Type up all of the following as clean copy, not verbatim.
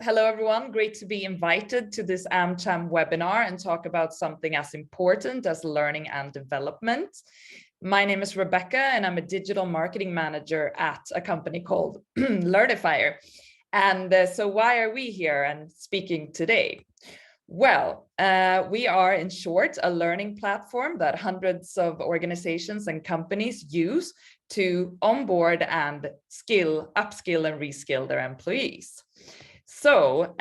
Hello, everyone. Great to be invited to this AmCham webinar and talk about something as important as learning and development. My name is Rebecca, and I'm a digital marketing manager at a company called Learnifier. And so why are we here and speaking today? Well, we are, in short, a learning platform that hundreds of organizations and companies use to onboard and upskill and reskill their employees. So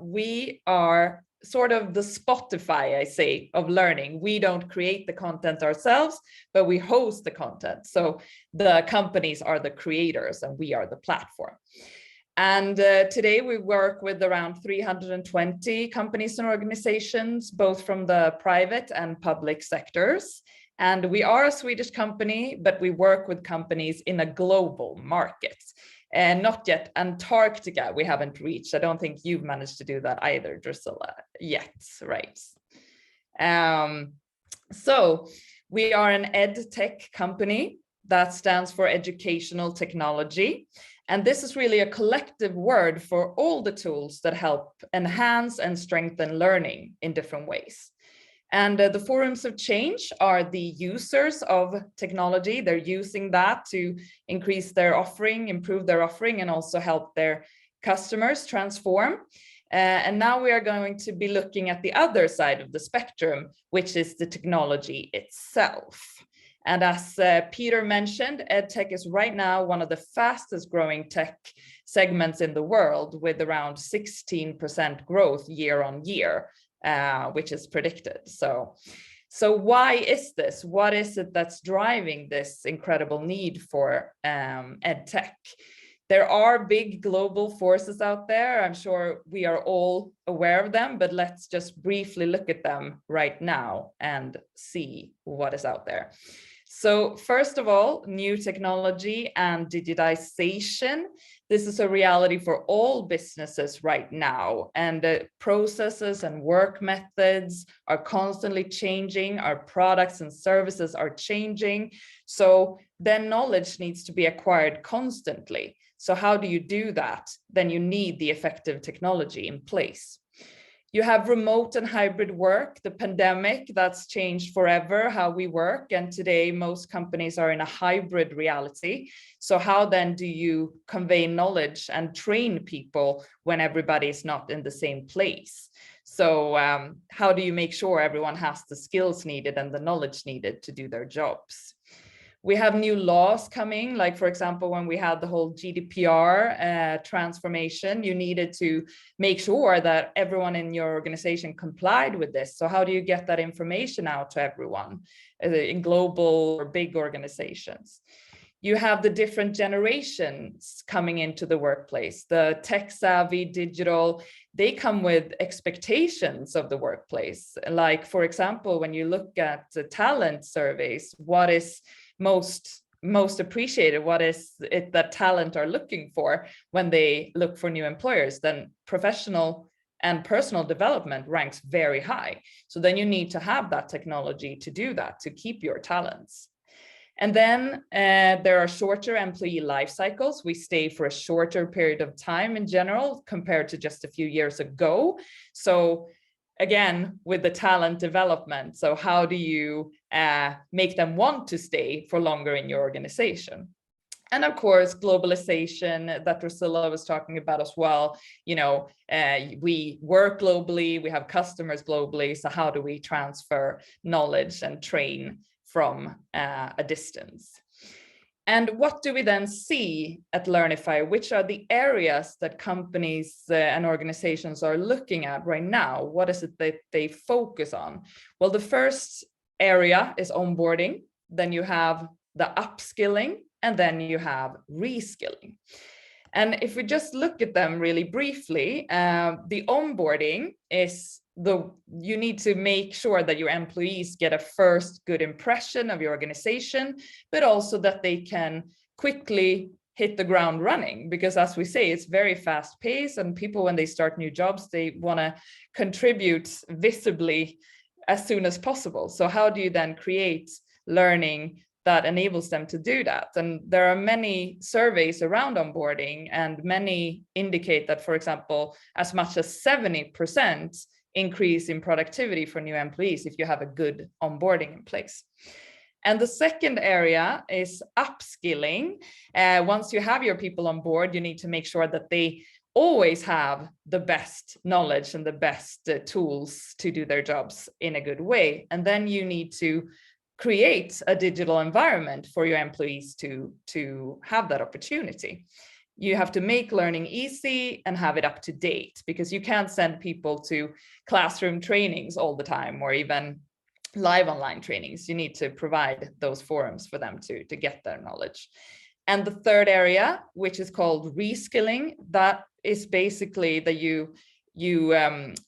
we are sort of the Spotify, I say, of learning. We don't create the content ourselves, but we host the content. So the companies are the creators and we are the platform. And today we work with around 320 companies and organizations, both from the private and public sectors. And we are a Swedish company, but we work with companies in a global market. And not yet Antarctica, we haven't reached. I don't think you've managed to do that either, Drusilla, yet, right? So we are an ed tech company that stands for educational technology. And this is really a collective word for all the tools that help enhance and strengthen learning in different ways. And the forums of change are the users of technology. They're using that to increase their offering, improve their offering, and also help their customers transform. And now we are going to be looking at the other side of the spectrum, which is the technology itself. And as Peter mentioned, EdTech is right now one of the fastest growing tech segments in the world, with around 16% growth year on year, which is predicted. So why is this? What is it that's driving this incredible need for EdTech? There are big global forces out there. I'm sure we are all aware of them, but let's just briefly look at them right now and see what is out there. So first of all, new technology and digitization. This is a reality for all businesses right now, and the processes and work methods are constantly changing. Our products and services are changing. So then knowledge needs to be acquired constantly. So how do you do that? Then you need the effective technology in place. You have remote and hybrid work, the pandemic that's changed forever how we work. And today, most companies are in a hybrid reality. So how then do you convey knowledge and train people when everybody is not in the same place? So how do you make sure everyone has the skills needed and the knowledge needed to do their jobs? We have new laws coming, like, for example, when we had the whole GDPR transformation, you needed to make sure that everyone in your organization complied with this. So how do you get that information out to everyone in global or big organizations? You have the different generations coming into the workplace, the tech savvy, digital, they come with expectations of the workplace. Like, for example, when you look at the talent surveys, what is most appreciated, what is it that talent are looking for when they look for new employers? Then professional and personal development ranks very high. So then you need to have that technology to do that, to keep your talents. And then there are shorter employee life cycles. We stay for a shorter period of time in general compared to just a few years ago. So again, with the talent development, so how do you make them want to stay for longer in your organization? And of course, globalization that Drusilla was talking about as well. You know, we work globally, we have customers globally. So how do we transfer knowledge and train from a distance? And what do we then see at Learnifier? Which are the areas that companies and organizations are looking at right now? What is it that they focus on? Well, the first area is onboarding. Then you have the upskilling, and then you have reskilling. And if we just look at them really briefly, the onboarding is you need to make sure that your employees get a first good impression of your organization, but also that they can quickly hit the ground running, because as we say, it's very fast paced, and people, when they start new jobs, they want to contribute visibly as soon as possible. So how do you then create learning that enables them to do that. And there are many surveys around onboarding, and many indicate that, for example, as much as 70% increase in productivity for new employees if you have a good onboarding in place. And the second area is upskilling. Once you have your people on board, you need to make sure that they always have the best knowledge and the best tools to do their jobs in a good way. And then you need to create a digital environment for your employees to have that opportunity. You have to make learning easy and have it up to date, because you can't send people to classroom trainings all the time, or even live online trainings. You need to provide those forums for them to get their knowledge. And the third area, which is called reskilling, that is basically that you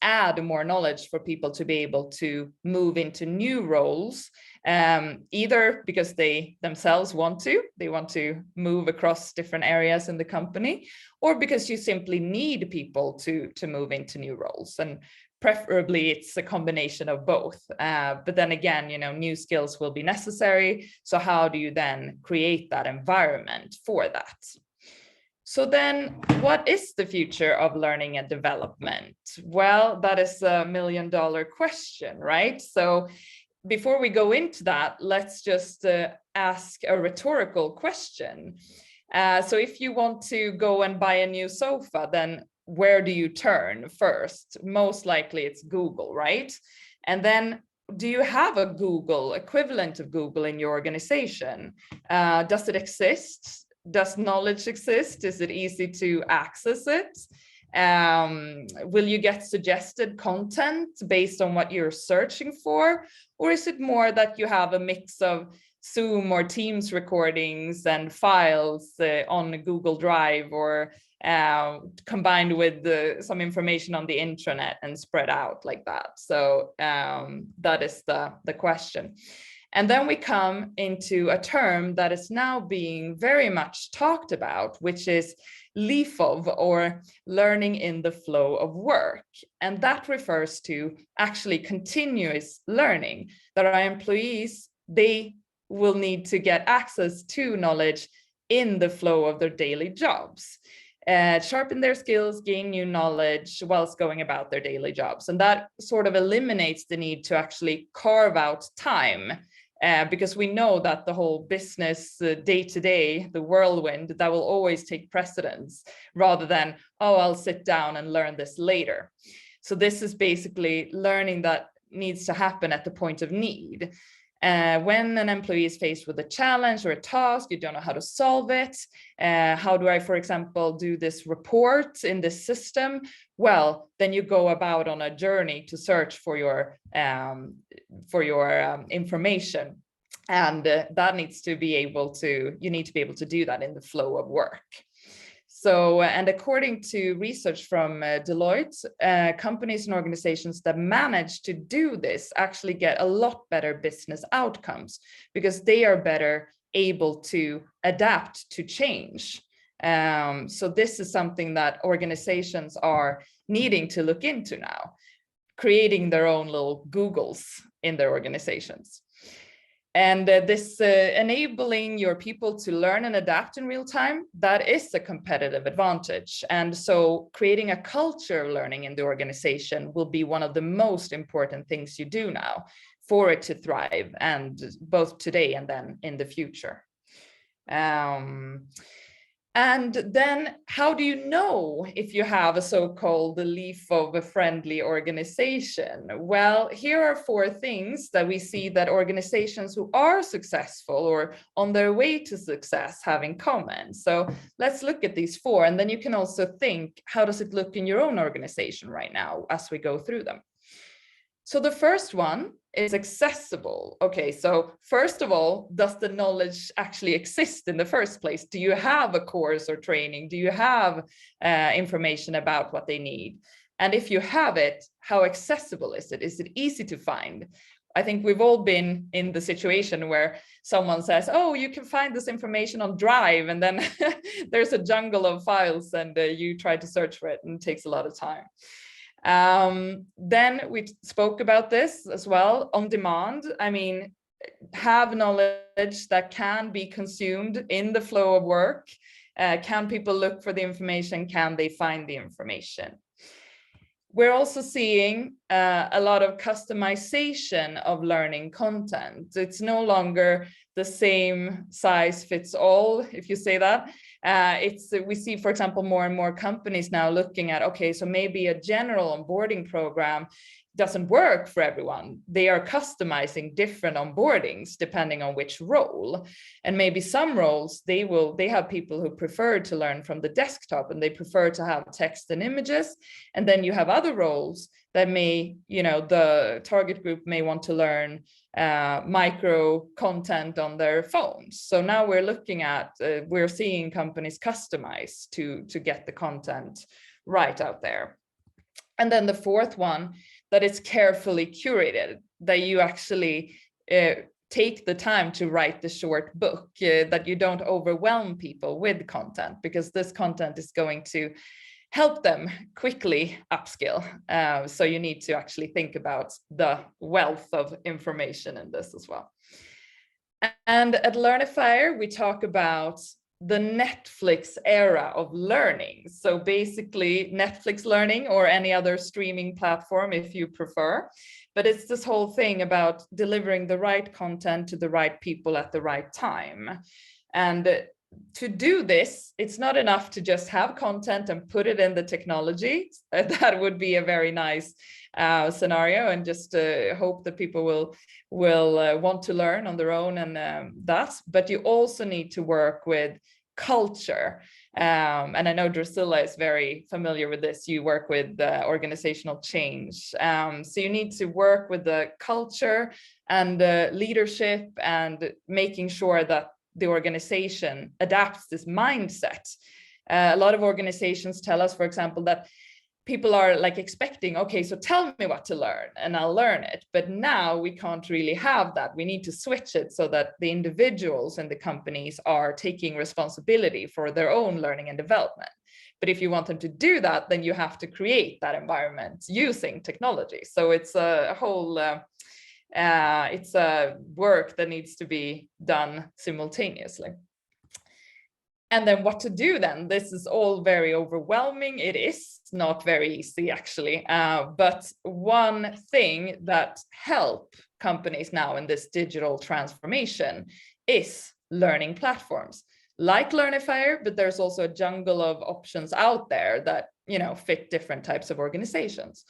add more knowledge for people to be able to move into new roles, either because they themselves want to move across different areas in the company, or because you simply need people to move into new roles. And preferably it's a combination of both. But then again, new skills will be necessary. So how do you then create that environment for that? So then what is the future of learning and development? Well, that is a $1 million question, right? So before we go into that, let's just ask a rhetorical question. So if you want to go and buy a new sofa, then where do you turn first? Most likely it's Google, right? And then do you have a Google equivalent of Google in your organization? Does it exist? Does knowledge exist? Is it easy to access it? Will you get suggested content based on what you're searching for? Or is it more that you have a mix of Zoom or Teams recordings and files on Google Drive, or combined with some information on the intranet and spread out like that? So that is the question. And then we come into a term that is now being very much talked about, which is LEFOV, or learning in the flow of work. And that refers to actually continuous learning, that our employees, they will need to get access to knowledge in the flow of their daily jobs, sharpen their skills, gain new knowledge whilst going about their daily jobs. And that sort of eliminates the need to actually carve out time, because we know that the whole business day-to-day, the whirlwind, that will always take precedence, rather than, oh, I'll sit down and learn this later. So this is basically learning that needs to happen at the point of need. When an employee is faced with a challenge or a task, you don't know how to solve it. How do I, for example, do this report in this system? Well, then you go about on a journey to search for your information. And that needs to be able to, you need to be able to do that in the flow of work. So, and according to research from Deloitte, companies and organizations that manage to do this actually get a lot better business outcomes, because they are better able to adapt to change. So this is something that organizations are needing to look into now, creating their own little Googles in their organizations. And this enabling your people to learn and adapt in real time, that is a competitive advantage. And so creating a culture of learning in the organization will be one of the most important things you do now for it to thrive, and both today and then in the future. And then how do you know if you have a so-called LEFOV, a friendly organization? Well, here are 4 things that we see that organizations who are successful or on their way to success have in common. So let's look at these 4, and then you can also think, how does it look in your own organization right now as we go through them? So the first one is accessible. Okay, so first of all, does the knowledge actually exist in the first place? Do you have a course or training? Do you have information about what they need? And if you have it, how accessible is it? Is it easy to find? I think we've all been in the situation where someone says, oh, you can find this information on Drive, and then there's a jungle of files, and you try to search for it, and it takes a lot of time. Then we spoke about this as well, on demand. I mean, have knowledge that can be consumed in the flow of work? Can people look for the information? Can they find the information? We're also seeing a lot of customization of learning content. It's no longer the same size fits all, if you say that. We see, for example, more and more companies now looking at, okay, so maybe a general onboarding program doesn't work for everyone. They are customizing different onboardings depending on which role. And maybe some roles, they have people who prefer to learn from the desktop and they prefer to have text and images. And then you have other roles that may, the target group may want to learn micro content on their phones. So now we're looking at, we're seeing companies customize to get the content right out there. And then the fourth one, that it's carefully curated, that you actually take the time to write the short book, that you don't overwhelm people with content, because this content is going to help them quickly upskill. So you need to actually think about the wealth of information in this as well. And at Learnifier, we talk about the Netflix era of learning. So basically Netflix learning, or any other streaming platform if you prefer. But it's this whole thing about delivering the right content to the right people at the right time. And to do this, it's not enough to just have content and put it in the technology. That would be a very nice scenario, and just hope that people will want to learn on their own and that. But you also need to work with culture. And I know Drusilla is very familiar with this. You work with organizational change. So you need to work with the culture and leadership, and making sure that the organization adapts this mindset. A lot of organizations tell us, for example, that people are like expecting, okay, so tell me what to learn and I'll learn it. But now we can't really have that. We need to switch it so that the individuals and the companies are taking responsibility for their own learning and development. But if you want them to do that, then you have to create that environment using technology. So it's a whole, it's a work that needs to be done simultaneously. And then what to do then? This is all very overwhelming. It is not very easy, actually. But one thing that help companies now in this digital transformation is learning platforms like Learnifier, but there's also a jungle of options out there that, fit different types of organizations.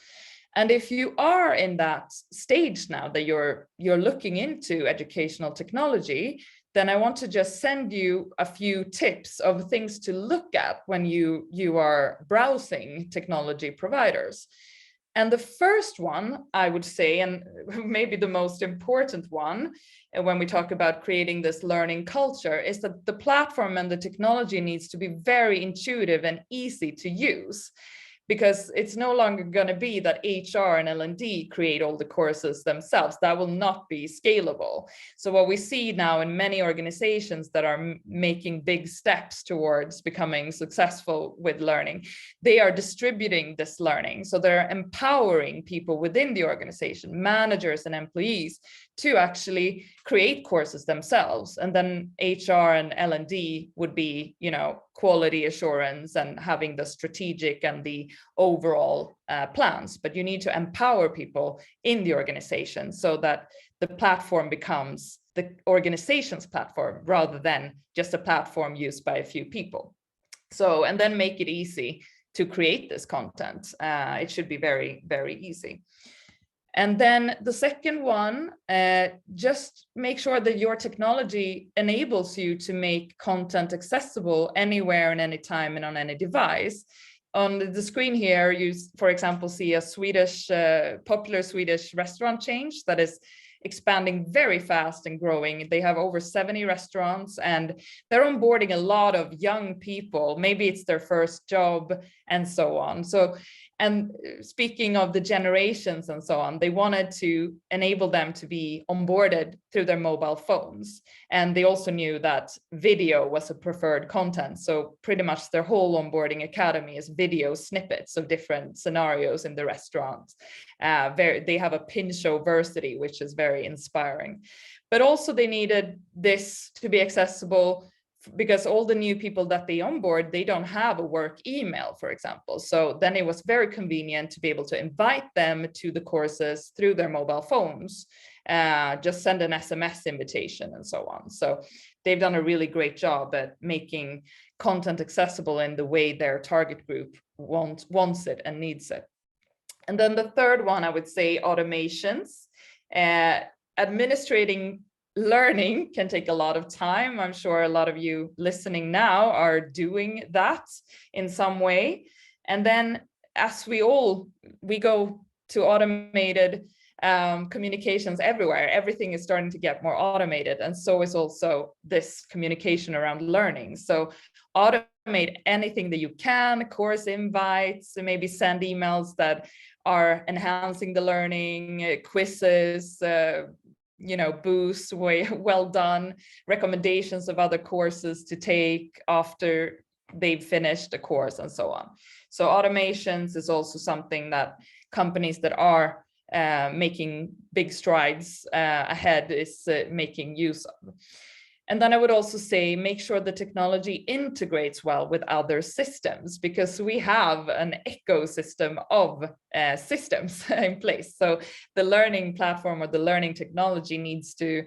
And if you are in that stage now that you're looking into educational technology, then I want to just send you a few tips of things to look at when you are browsing technology providers. And the first one, I would say, and maybe the most important one, when we talk about creating this learning culture, is that the platform and the technology needs to be very intuitive and easy to use. Because it's no longer going to be that HR and L&D create all the courses themselves. That will not be scalable. So what we see now in many organizations that are making big steps towards becoming successful with learning, they are distributing this learning. So they're empowering people within the organization, managers and employees, to actually create courses themselves. And then HR and L&D would be, quality assurance and having the strategic and the overall plans. But you need to empower people in the organization so that the platform becomes the organization's platform rather than just a platform used by a few people. So, and then make it easy to create this content. It should be very, very easy. And then the second one, just make sure that your technology enables you to make content accessible anywhere and anytime and on any device. On the screen here, you, for example, see a popular Swedish restaurant chain that is expanding very fast and growing. They have over 70 restaurants and they're onboarding a lot of young people. Maybe it's their first job and so on. So, and speaking of the generations and so on, they wanted to enable them to be onboarded through their mobile phones. And they also knew that video was a preferred content. So pretty much their whole onboarding academy is video snippets of different scenarios in the restaurant. They have a pin show versity, which is very inspiring. but also they needed this to be accessible because all the new people that they onboard, they don't have a work email, for example. So then it was very convenient to be able to invite them to the courses through their mobile phones, just send an SMS invitation and so on. So they've done a really great job at making content accessible in the way their target group wants it and needs it. And then the third one, I would say automations. Administrating learning can take a lot of time. I'm sure a lot of you listening now are doing that in some way. And then as we go to automated communications everywhere, everything is starting to get more automated. And so is also this communication around learning. So automate anything that you can, course invites, maybe send emails that are enhancing the learning, quizzes, boosts, well done, recommendations of other courses to take after they've finished the course and so on. So automations is also something that companies that are making big strides ahead is making use of. And then I would also say, make sure the technology integrates well with other systems, because we have an ecosystem of systems in place. So the learning platform or the learning technology needs to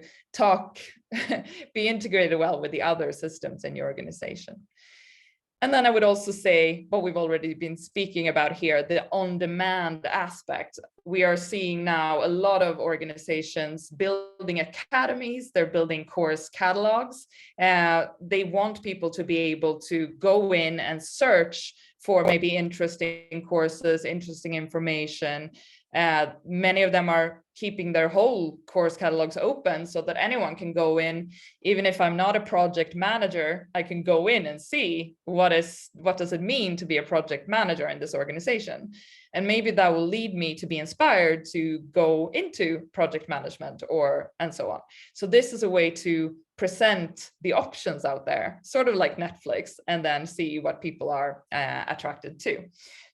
be integrated well with the other systems in your organization. And then I would also say what we've already been speaking about here, the on-demand aspect. We are seeing now a lot of organizations building academies, they're building course catalogs. They want people to be able to go in and search for maybe interesting courses, interesting information. Many of them are keeping their whole course catalogs open so that anyone can go in. Even if I'm not a project manager, I can go in and see what does it mean to be a project manager in this organization. And maybe that will lead me to be inspired to go into project management and so on. So this is a way to present the options out there, sort of like Netflix, and then see what people are attracted to.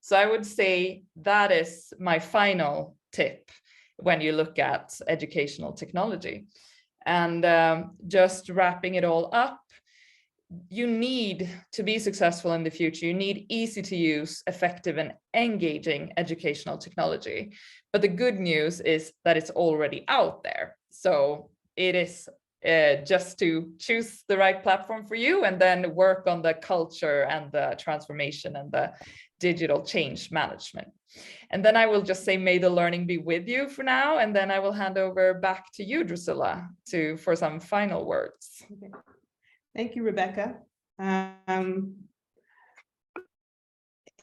So I would say that is my final tip when you look at educational technology. And just wrapping it all up, you need to be successful in the future. You need easy to use, effective and engaging educational technology. But the good news is that it's already out there. So it is just to choose the right platform for you and then work on the culture and the transformation and the digital change management. And then I will just say, may the learning be with you for now. And then I will hand over back to you, Drusilla, for some final words. Okay. Thank you, Rebecca.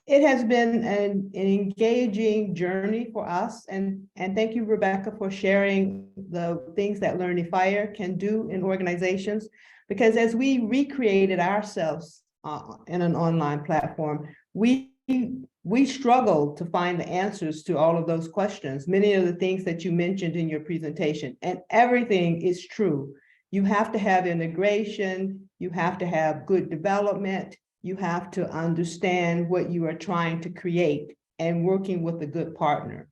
It has been an engaging journey for us. And thank you, Rebecca, for sharing the things that Learnifier can do in organizations. Because as we recreated ourselves in an online platform, we struggled to find the answers to all of those questions, many of the things that you mentioned in your presentation, and everything is true. You have to have integration, you have to have good development, you have to understand what you are trying to create and working with a good partner.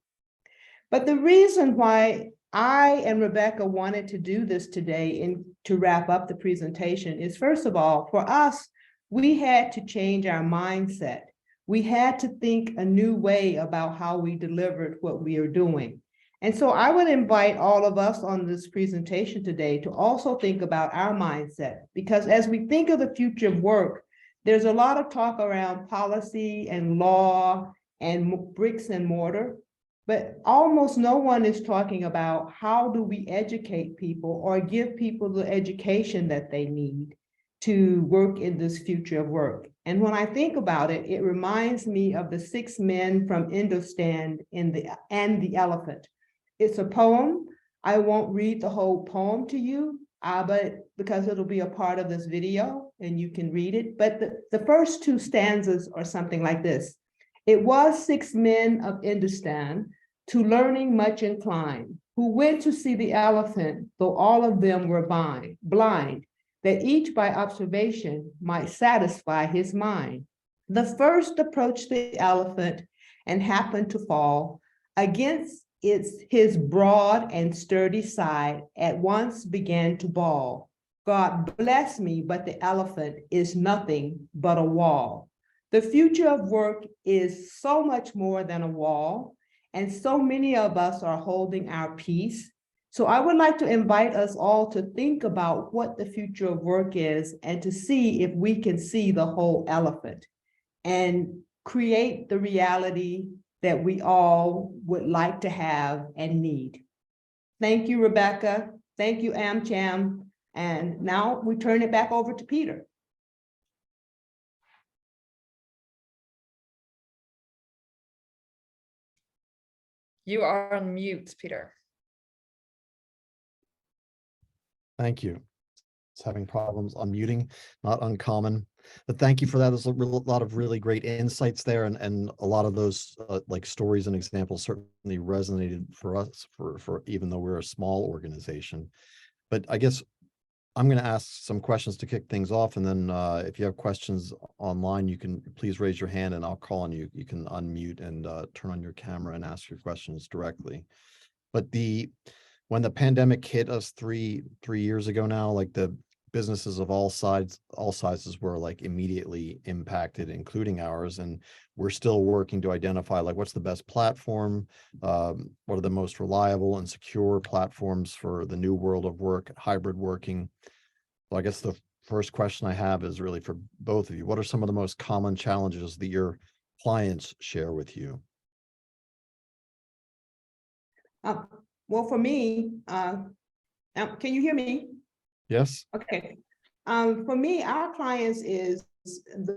But the reason why I and Rebecca wanted to do this today and to wrap up the presentation is, first of all, for us, we had to change our mindset. We had to think a new way about how we delivered what we are doing. And so I would invite all of us on this presentation today to also think about our mindset, because as we think of the future of work, there's a lot of talk around policy and law and bricks and mortar, but almost no one is talking about how do we educate people or give people the education that they need to work in this future of work. And when I think about it, it reminds me of the 6 men from Hindustan and the elephant. It's a poem. I won't read the whole poem to you, but because it'll be a part of this video and you can read it. But the first 2 stanzas are something like this. It was 6 men of Hindustan, to learning much inclined, who went to see the elephant, though all of them were blind, that each by observation might satisfy his mind. The first approached the elephant and happened to fall against It's his broad and sturdy side at once began to bawl. God bless me, but the elephant is nothing but a wall. The future of work is so much more than a wall, and so many of us are holding our peace. So I would like to invite us all to think about what the future of work is and to see if we can see the whole elephant and create the reality that we all would like to have and need. Thank you, Rebecca. Thank you, AmCham. And now we turn it back over to Peter. You are on mute, Peter. Thank you. It's having problems unmuting, not uncommon. But thank you for that. There's a lot of really great insights there, and a lot of those like stories and examples certainly resonated for us for even though we're a small organization. But I guess I'm going to ask some questions to kick things off, and then if you have questions online, you can please raise your hand and I'll call on you. You can unmute and turn on your camera and ask your questions directly. But when the pandemic hit us three years ago now, like the businesses of all sizes were like immediately impacted, including ours, and we're still working to identify like what's the best platform, what are the most reliable and secure platforms for the new world of work, hybrid working. So I guess the first question I have is really for both of you. What are some of the most common challenges that your clients share with you? Well, for me, can you hear me? Yes. Okay. For me, our clients is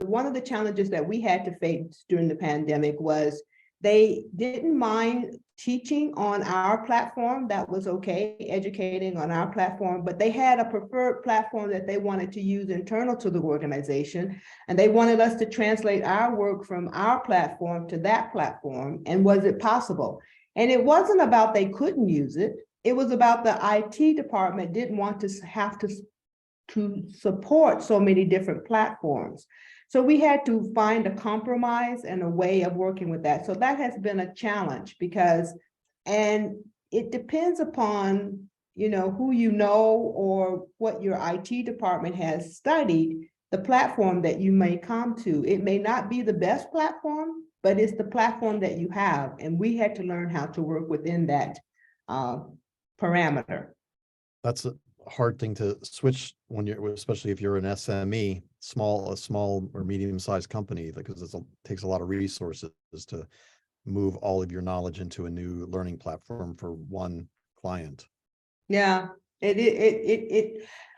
one of the challenges that we had to face during the pandemic was they didn't mind teaching on our platform. That was okay, educating on our platform, but they had a preferred platform that they wanted to use internal to the organization. And they wanted us to translate our work from our platform to that platform. And was it possible? And it wasn't about they couldn't use it. It was about the IT department didn't want to have to support so many different platforms. So we had to find a compromise and a way of working with that. So that has been a challenge and it depends upon, who you know or what your IT department has studied, the platform that you may come to. It may not be the best platform, but it's the platform that you have. And we had to learn how to work within that parameter. That's a hard thing to switch when especially if you're an SME, a small or medium-sized company, because it takes a lot of resources to move all of your knowledge into a new learning platform for one client. Yeah,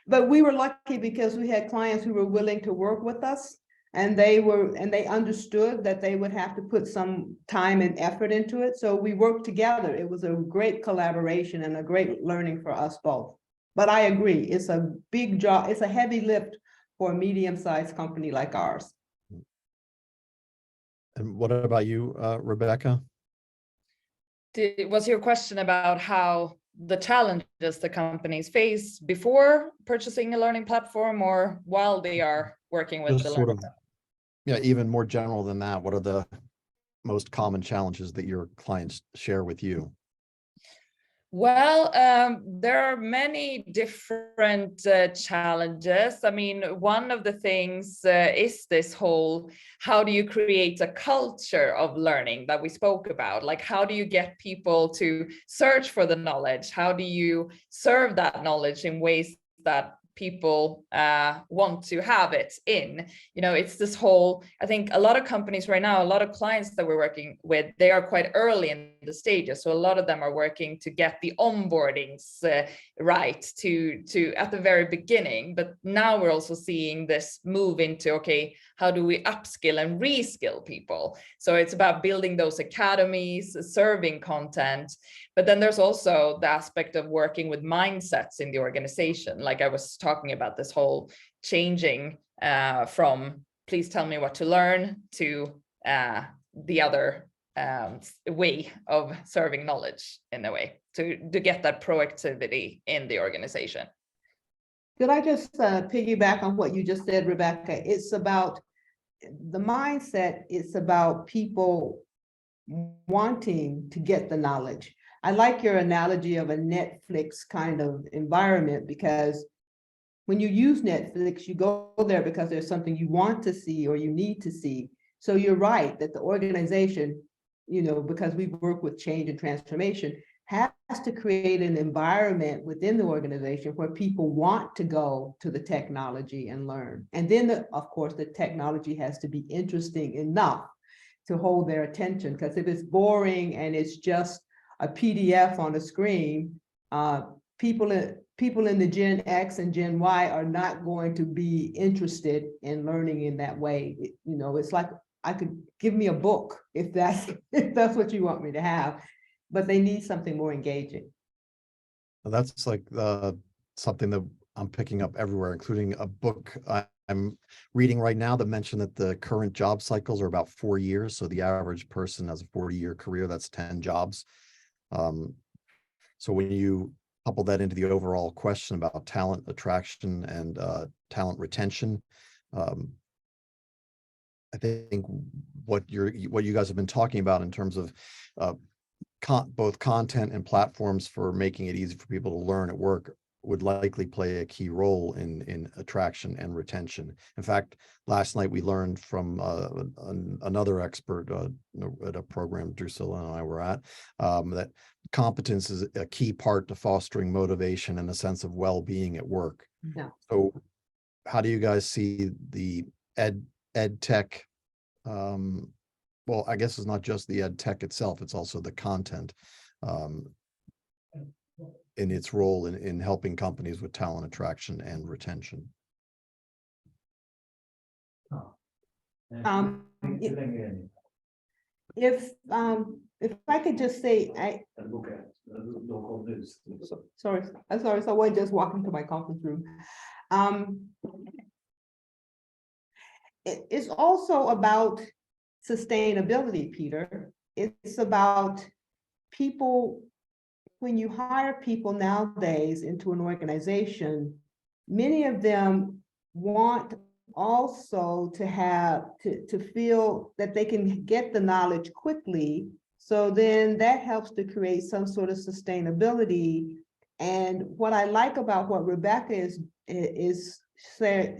but we were lucky because we had clients who were willing to work with us, and they understood that they would have to put some time and effort into it. So we worked together. It was a great collaboration and a great learning for us both. But I agree, it's a big job. It's a heavy lift for a medium-sized company like ours. And what about you, Rebecca? Was your question about how the challenges the companies face before purchasing a learning platform or while they are working with the learning platform? Yeah, even more general than that, what are the most common challenges that your clients share with you? Well, there are many different challenges. I mean, one of the things is this whole, how do you create a culture of learning that we spoke about? Like, how do you get people to search for the knowledge? How do you serve that knowledge in ways that people want to have it in? It's this whole, I think a lot of companies right now, a lot of clients that we're working with, they are quite early in the stages. So a lot of them are working to get the onboardings right to at the very beginning. But now we're also seeing this move into, okay, how do we upskill and reskill people? So it's about building those academies, serving content. But then there's also the aspect of working with mindsets in the organization. Like I was talking about, this whole changing from please tell me what to learn to the other way of serving knowledge in a way to get that proactivity in the organization. Could I just piggyback on what you just said, Rebecca? It's about the mindset. It's about people wanting to get the knowledge. I like your analogy of a Netflix kind of environment, because when you use Netflix, you go there because there's something you want to see or you need to see. So you're right that the organization, you know, because we work with change and transformation, has to create an environment within the organization where people want to go to the technology and learn. And then, of course, the technology has to be interesting enough to hold their attention, because if it's boring and it's just a PDF on a screen, people in the Gen X and Gen Y are not going to be interested in learning in that way. You know, it's like, I could give me a book if that's what you want me to have, but they need something more engaging. That's like something that I'm picking up everywhere, including a book I'm reading right now that mentioned that the current job cycles are about 4 years. So the average person has a 40-year career, that's 10 jobs. So when you couple that into the overall question about talent attraction and talent retention, I think what you guys have been talking about in terms of both content and platforms for making it easy for people to learn at work would likely play a key role in attraction and retention. In fact, last night we learned from another expert at a program Drusilla and I were at, that competence is a key part to fostering motivation and a sense of well-being at work. Yeah. So how do you guys see the ed tech? Well, I guess it's not just the ed tech itself, it's also the content in its role in helping companies with talent attraction and retention. If I could just say, sorry, someone just walked into my conference room. It's also about sustainability, Peter. It's about people. When you hire people nowadays into an organization, many of them want also to have to feel that they can get the knowledge quickly. So then that helps to create some sort of sustainability. And what I like about what Rebecca is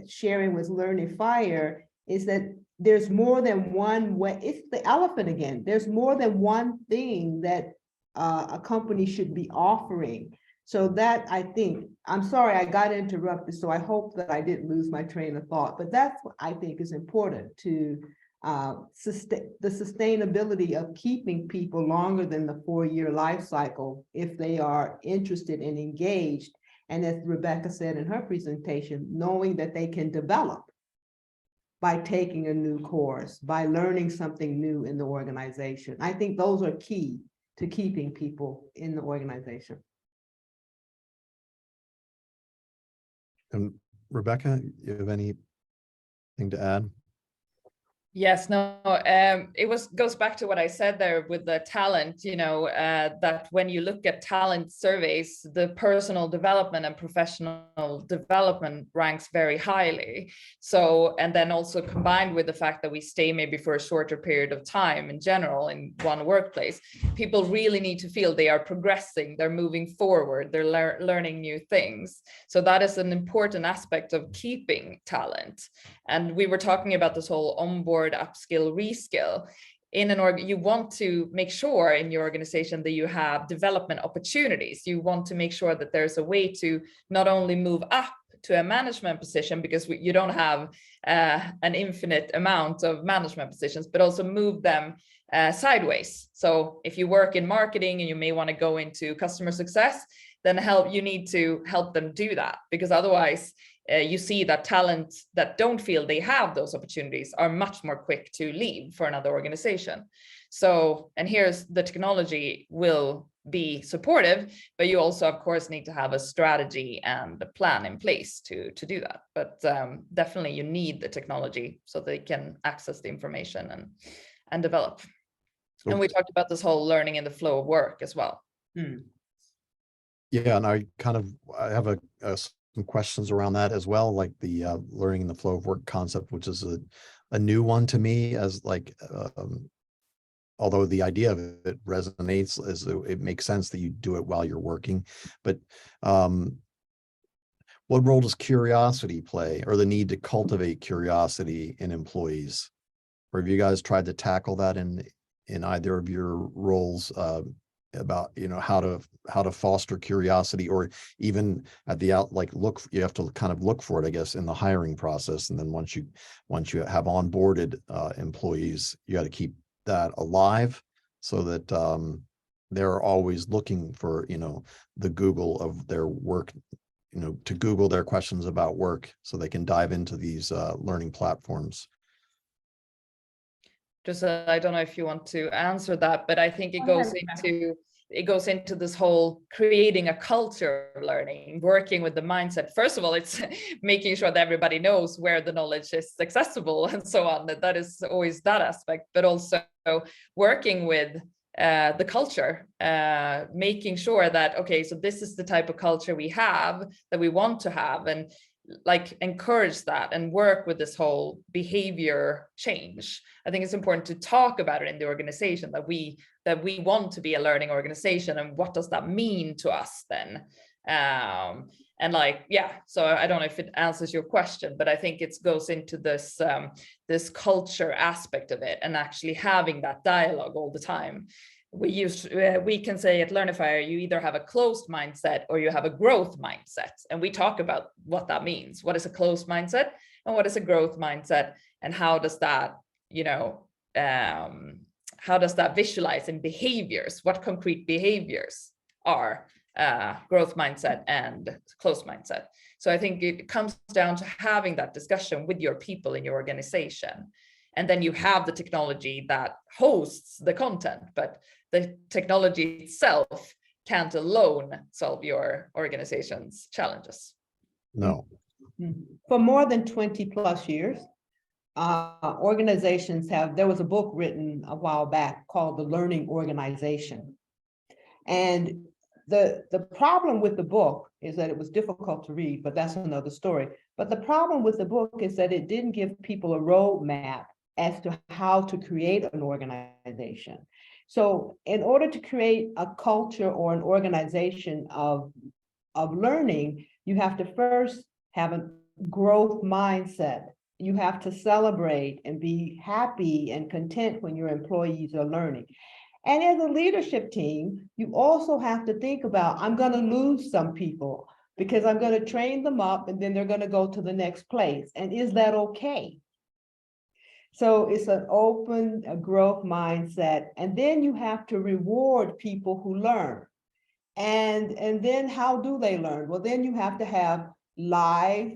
sharing with Learnifier is that there's more than one way. It's the elephant again. There's more than one thing that a company should be offering. So that, I think, I'm sorry I got interrupted, so I hope that I didn't lose my train of thought, but that's what I think is important to sustain the sustainability of keeping people longer than the 4-year life cycle if they are interested and engaged. And as Rebecca said in her presentation, knowing that they can develop by taking a new course, by learning something new in the organization. I think those are key to keeping people in the organization. And Rebecca, you have anything to add? Yes, no, it goes back to what I said there with the talent, you know, that when you look at talent surveys, the personal development and professional development ranks very highly. So, and then also combined with the fact that we stay maybe for a shorter period of time in general in one workplace, people really need to feel they are progressing, they're moving forward, they're learning new things. So that is an important aspect of keeping talent. And we were talking about this whole onboard, upskill, reskill. In an org, you want to make sure in your organization that you have development opportunities. You want to make sure that there's a way to not only move up to a management position, because you don't have an infinite amount of management positions, but also move them sideways. So if you work in marketing and you may want to go into customer success, then you need to help them do that, because otherwise you see that talent that don't feel they have those opportunities are much more quick to leave for another organization. So, and here's the technology will be supportive, but you also, of course, need to have a strategy and a plan in place to do that. But definitely you need the technology so they can access the information and develop. So, and we talked about this whole learning in the flow of work as well. Yeah, and I have some questions around that as well, like the learning in the flow of work concept, which is a new one to me, as like although the idea of it resonates, as it makes sense that you do it while you're working, but what role does curiosity play, or the need to cultivate curiosity in employees? Or have you guys tried to tackle that in either of your roles, about, you know, how to foster curiosity, or even at the you have to kind of look for it, I guess, in the hiring process, and then once you have onboarded employees, you got to keep that alive so that they're always looking for, you know, the Google of their work, you know, to Google their questions about work so they can dive into these learning platforms. Just I don't know if you want to answer that, but I think it goes into this whole creating a culture of learning, working with the mindset. First of all, it's making sure that everybody knows where the knowledge is accessible and so on. That is always that aspect, but also working with the culture, making sure that, okay, so this is the type of culture we have, that we want to have, and like encourage that and work with this whole behavior change. I think it's important to talk about it in the organization, that we want to be a learning organization, and what does that mean to us then? And like, yeah, so I don't know if it answers your question, but I think it goes into this this culture aspect of it, and actually having that dialogue all the time. We can say at Learnifier, you either have a closed mindset or you have a growth mindset. And we talk about what that means. What is a closed mindset and what is a growth mindset? And how does that, you know, how does that visualize in behaviors? What concrete behaviors are growth mindset and closed mindset? So I think it comes down to having that discussion with your people in your organization. And then you have the technology that hosts the content, but the technology itself can't alone solve your organization's challenges. No. For more than 20 plus years, organizations there was a book written a while back called The Learning Organization. And the problem with the book is that it was difficult to read, but that's another story. But the problem with the book is that it didn't give people a roadmap as to how to create an organization. So in order to create a culture or an organization of learning, you have to first have a growth mindset. You have to celebrate and be happy and content when your employees are learning. And as a leadership team, you also have to think about, I'm going to lose some people because I'm going to train them up and then they're going to go to the next place. And is that okay? So it's an open growth mindset. And then you have to reward people who learn. And then how do they learn? Well, then you have to have live,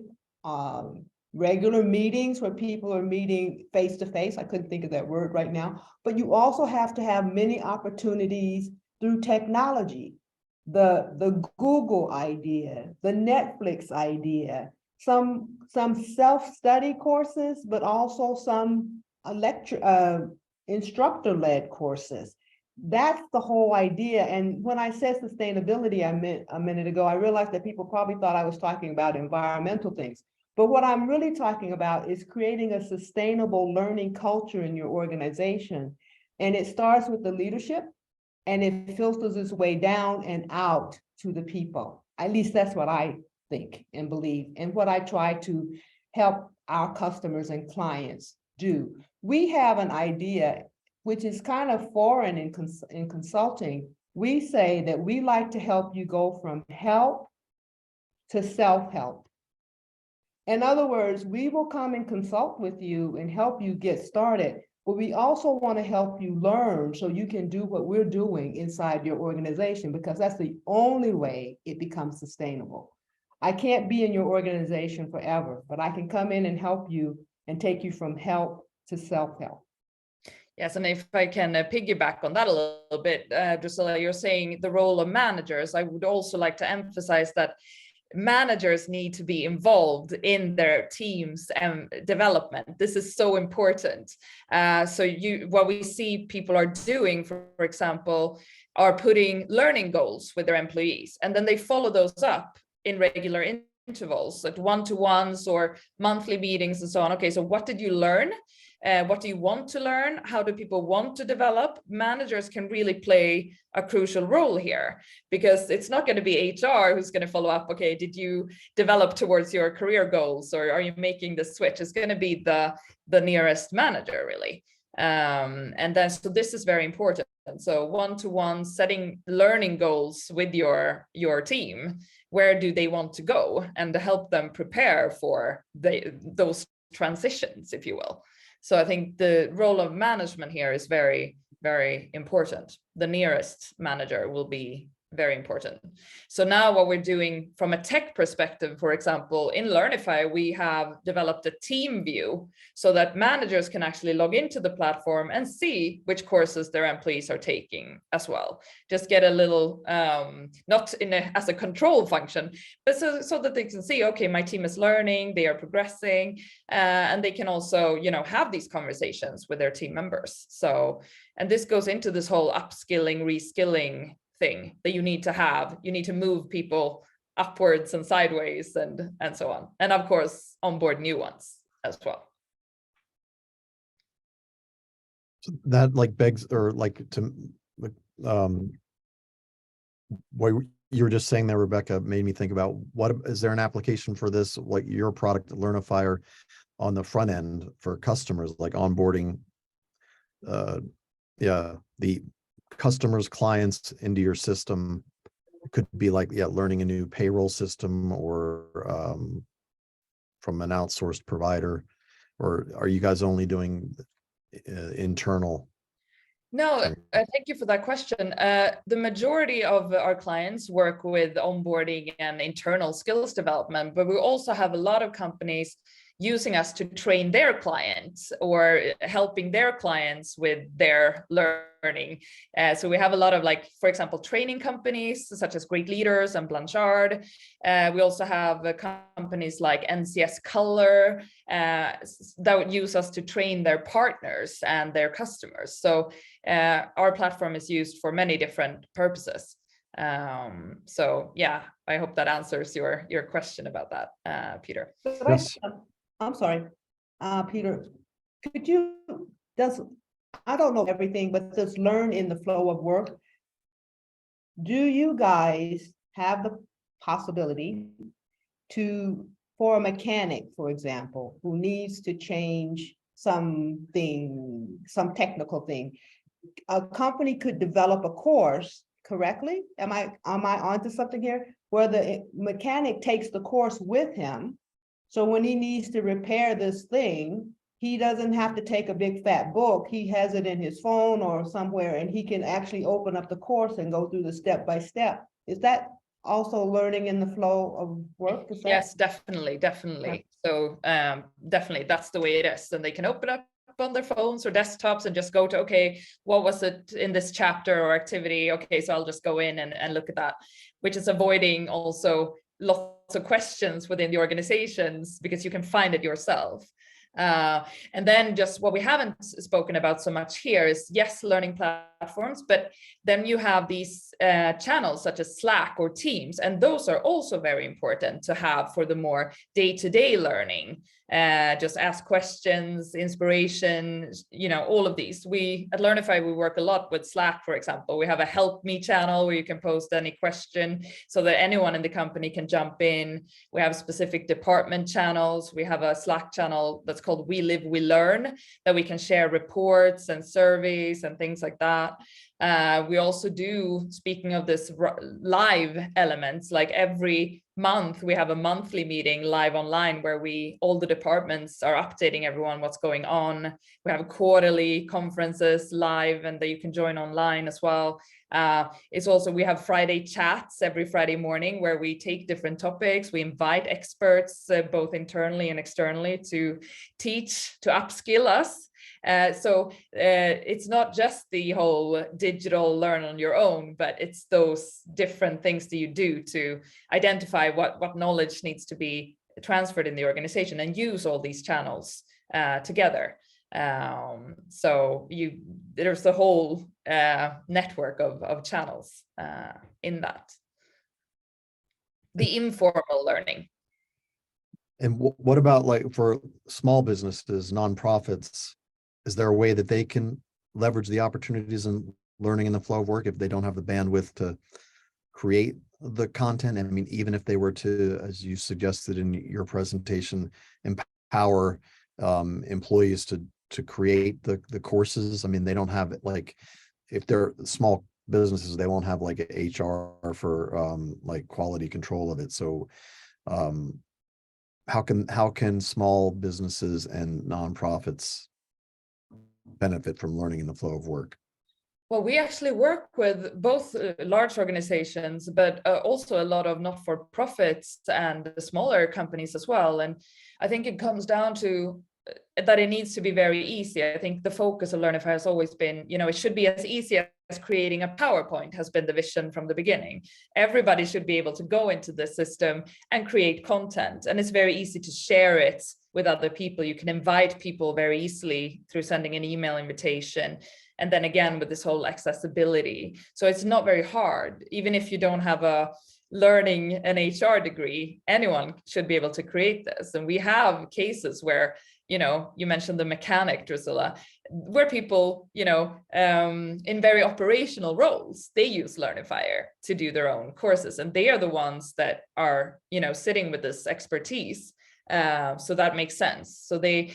regular meetings where people are meeting face to face. I couldn't think of that word right now. But you also have to have many opportunities through technology. The Google idea, the Netflix idea, some self-study courses, but also some instructor-led courses. That's the whole idea. And when I said sustainability, I meant a minute ago, I realized that people probably thought I was talking about environmental things. But what I'm really talking about is creating a sustainable learning culture in your organization. And it starts with the leadership, and it filters its way down and out to the people. At least that's what I think and believe, and what I try to help our customers and clients do. We have an idea which is kind of foreign in consulting. We say that we like to help you go from help to self-help. In other words, we will come and consult with you and help you get started, but we also want to help you learn so you can do what we're doing inside your organization, because that's the only way it becomes sustainable. I can't be in your organization forever, but I can come in and help you and take you from help to self-help. Yes, and if I can piggyback on that a little bit, Drusilla, you're saying the role of managers. I would also like to emphasize that managers need to be involved in their teams and development. This is so important. So what we see people are doing, for example, are putting learning goals with their employees, and then they follow those up in regular intervals, at one-to-ones or monthly meetings and so on. Okay, so what did you learn? What do you want to learn? How do people want to develop? Managers can really play a crucial role here, because it's not going to be HR who's going to follow up. Okay, did you develop towards your career goals, or are you making the switch? It's going to be the nearest manager, really. And then, so this is very important. So one-to-one setting learning goals with your team. Where do they want to go, and to help them prepare for those transitions, if you will. So I think the role of management here is very, very important. The nearest manager will be very important. So now what we're doing from a tech perspective, for example, in Learnifier, we have developed a team view so that managers can actually log into the platform and see which courses their employees are taking as well. Just get a little, not as a control function, but so that they can see, okay, my team is learning, they are progressing, and they can also, have these conversations with their team members. So, and this goes into this whole upskilling, reskilling thing that you need to have. You need to move people upwards and sideways and so on. And of course, onboard new ones as well. So that begs, or what you were just saying there, Rebecca, made me think about, what is there an application for this, like your product Learnifier, on the front end for customers, like onboarding the customers, clients into your system? It could be learning a new payroll system, or from an outsourced provider, or are you guys only doing internal? No, thank you for that question. The majority of our clients work with onboarding and internal skills development, but we also have a lot of companies using us to train their clients, or helping their clients with their learning. So we have a lot of, for example, training companies such as Great Leaders and Blanchard. We also have companies like NCS Color that would use us to train their partners and their customers. So our platform is used for many different purposes. So yeah, I hope that answers your question about that, Peter. Yes. I'm sorry, Peter, could you, I don't know everything, but does learn in the flow of work, do you guys have the possibility for a mechanic, for example, who needs to change some technical thing, a company could develop a course correctly? Am I onto something here, where the mechanic takes the course with him? So when he needs to repair this thing, he doesn't have to take a big fat book. He has it in his phone or somewhere, and he can actually open up the course and go through the step by step. Is that also learning in the flow of work? Yes, definitely. So definitely, that's the way it is. And they can open up on their phones or desktops and just go to, okay, what was it in this chapter or activity? Okay, so I'll just go in and look at that, which is avoiding also lots of questions within the organizations, because you can find it yourself. And then just what we haven't spoken about so much here is, yes, learning platforms, but then you have these channels such as Slack or Teams, and those are also very important to have for the more day-to-day learning. Just ask questions, inspiration, all of these. We at Learnifier, we work a lot with Slack, for example. We have a help me channel where you can post any question so that anyone in the company can jump in. We have specific department channels. We have a Slack channel that's called We Live, We Learn, that we can share reports and surveys and things like that. We also do, speaking of this live elements, like every month we have a monthly meeting live online where all the departments are updating everyone what's going on. We have quarterly conferences live, and that you can join online as well. It's also, we have Friday chats every Friday morning where we take different topics. We invite experts, both internally and externally, to teach, to upskill us. So it's not just the whole digital learn on your own, but it's those different things that you do to identify what knowledge needs to be transferred in the organization, and use all these channels together. So there's the whole network of channels in that. The informal learning. And what about for small businesses, nonprofits? is there a way that they can leverage the opportunities and learning in the flow of work if they don't have the bandwidth to create the content? I mean, even if they were to, as you suggested in your presentation, empower employees to create the courses. I mean, they don't have it, like, if they're small businesses, they won't have like a HR for like quality control of it. So how can small businesses and nonprofits benefit from learning in the flow of work? Well, we actually work with both large organizations, but also a lot of not-for-profits and smaller companies as well. And I think it comes down to that it needs to be very easy. I think the focus of Learnifier has always been, it should be as easy as creating a PowerPoint has been the vision from the beginning. Everybody should be able to go into the system and create content. And it's very easy to share it with other people. You can invite people very easily through sending an email invitation. And then again, with this whole accessibility. So it's not very hard. Even if you don't have a learning an HR degree, anyone should be able to create this. And we have cases where, you mentioned the mechanic, Drusilla, where people, in very operational roles, they use Learnifier to do their own courses. And they are the ones that are, sitting with this expertise. So that makes sense. So a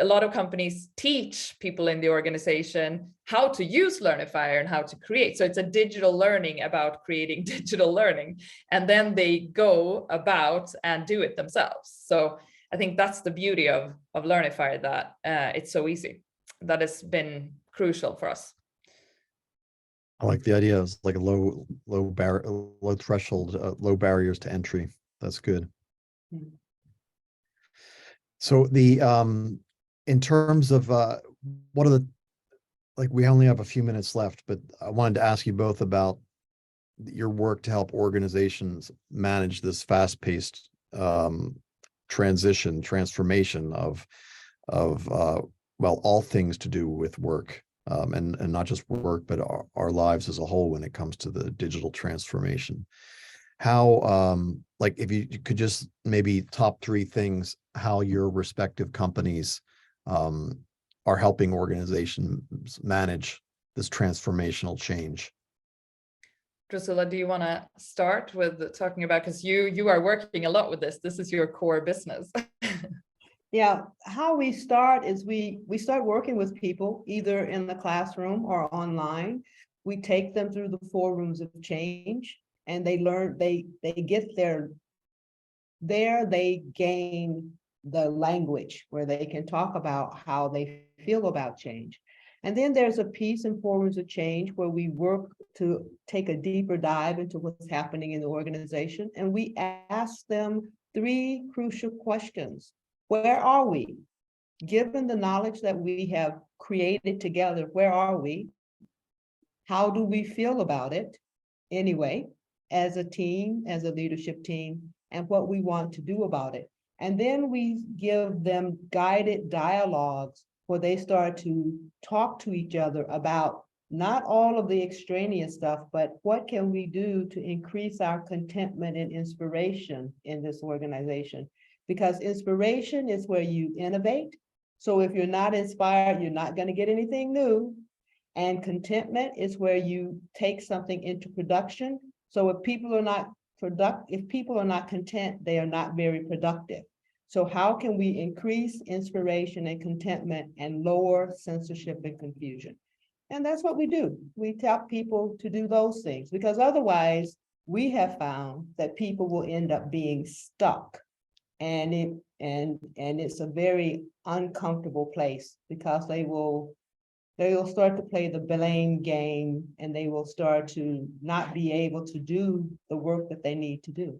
lot of companies teach people in the organization how to use Learnifier and how to create. So it's a digital learning about creating digital learning. And then they go about and do it themselves. So I think that's the beauty of Learnifier, that it's so easy. That has been crucial for us. I like the idea. It's like a low threshold, low barriers to entry. That's good. Mm-hmm. So in terms of what are the, like, we only have a few minutes left, but I wanted to ask you both about your work to help organizations manage this fast-paced transformation of all things to do with work, and not just work, but our lives as a whole when it comes to the digital transformation. How, like, if you could just maybe top 3 things, how your respective companies are helping organizations manage this transformational change. Drusilla, do you want to start with talking about, because you are working a lot with this. This is your core business. Yeah, how we start is we start working with people either in the classroom or online. We take them through the 4 rooms of change, and they learn, they get there, they gain the language where they can talk about how they feel about change. And then there's a piece in 4 rooms of change where we work to take a deeper dive into what's happening in the organization. And we ask them 3 crucial questions. Where are we? Given the knowledge that we have created together, where are we? How do we feel about it anyway, as a team, as a leadership team, and what we want to do about it? And then we give them guided dialogues where they start to talk to each other about not all of the extraneous stuff, but what can we do to increase our contentment and inspiration in this organization? Because inspiration is where you innovate. So if you're not inspired, you're not going to get anything new. And contentment is where you take something into production. So if people are not content, they are not very productive. So how can we increase inspiration and contentment and lower censorship and confusion? And that's what we do. We tell people to do those things, because otherwise we have found that people will end up being stuck. And it's a very uncomfortable place, because they will start to play the blame game, and they will start to not be able to do the work that they need to do.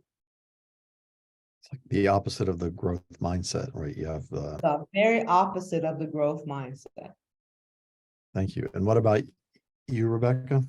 It's like the opposite of the growth mindset, right? You have the very opposite of the growth mindset. Thank you. And what about you, Rebecca?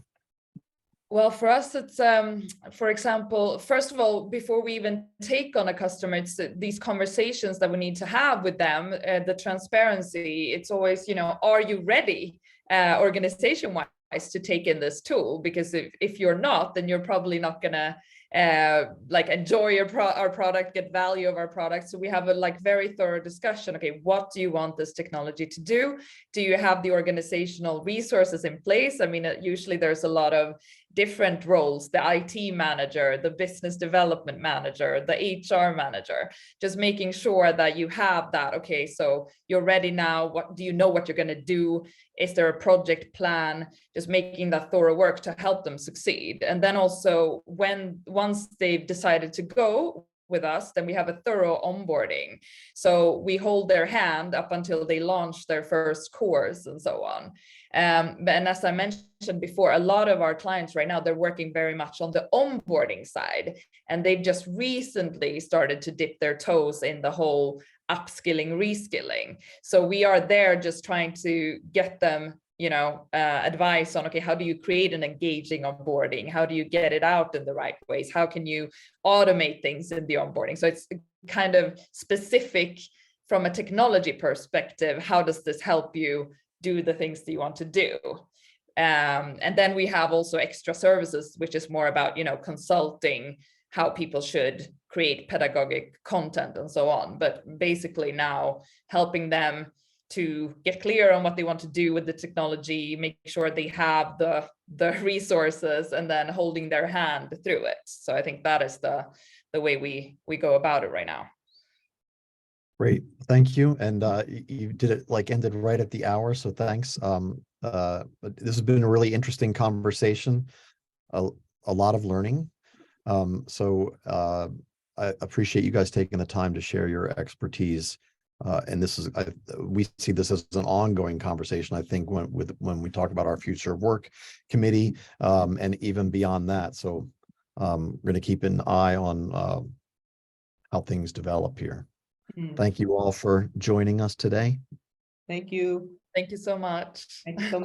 Well, for us, it's, for example, first of all, before we even take on a customer, it's these conversations that we need to have with them, the transparency. It's always, are you ready organization-wise to take in this tool? Because if you're not, then you're probably not going to like enjoy our product, get value of our product. So we have a like very thorough discussion. Okay, what do you want this technology to do? Do you have the organizational resources in place? I mean, usually there's a lot of different roles, the IT manager, the business development manager, the HR manager, just making sure that you have that. Okay, so you're ready now. What do you know what you're going to do? Is there a project plan? Just making that thorough work to help them succeed. And then also once they've decided to go with us, then we have a thorough onboarding. So we hold their hand up until they launch their first course and so on. And as I mentioned before, a lot of our clients right now, they're working very much on the onboarding side, and they've just recently started to dip their toes in the whole upskilling, reskilling. So we are there just trying to get them, you know, advice on, okay, how do you create an engaging onboarding? How do you get it out in the right ways? How can you automate things in the onboarding? So it's kind of specific from a technology perspective. How does this help you do the things that you want to do? And then we have also extra services, which is more about, you know, consulting how people should create pedagogic content and so on. But basically now helping them to get clear on what they want to do with the technology, make sure they have the resources, and then holding their hand through it. So I think that is the way we go about it right now. Great, thank you. And you did it like ended right at the hour, so thanks. But this has been a really interesting conversation, a lot of learning. So I appreciate you guys taking the time to share your expertise. And this is, we see this as an ongoing conversation, I think, when we talk about our future of work committee, and even beyond that. So we're going to keep an eye on how things develop here. Thank you all for joining us today. Thank you. Thank you so much. Thank you so much.